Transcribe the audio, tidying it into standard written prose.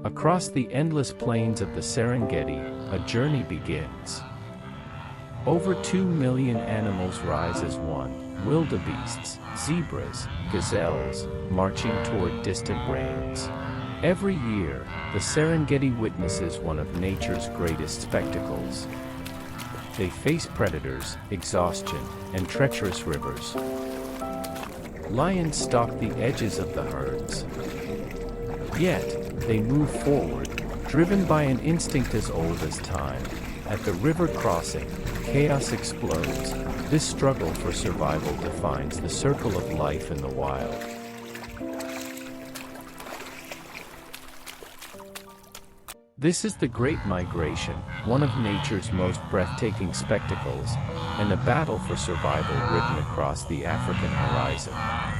Across the endless plains of the Serengeti, a journey begins. Over 2 million animals rise as one: wildebeests, zebras, gazelles, marching toward distant ranges. Every year, the Serengeti witnesses one of nature's greatest spectacles. They face predators, exhaustion, and treacherous rivers. Lions stalk the edges of the herds. Yet, they move forward, driven by an instinct as old as time. At the river crossing, chaos explodes. This struggle for survival defines the circle of life in the wild. This is the Great Migration, one of nature's most breathtaking spectacles, and a battle for survival written across the African horizon.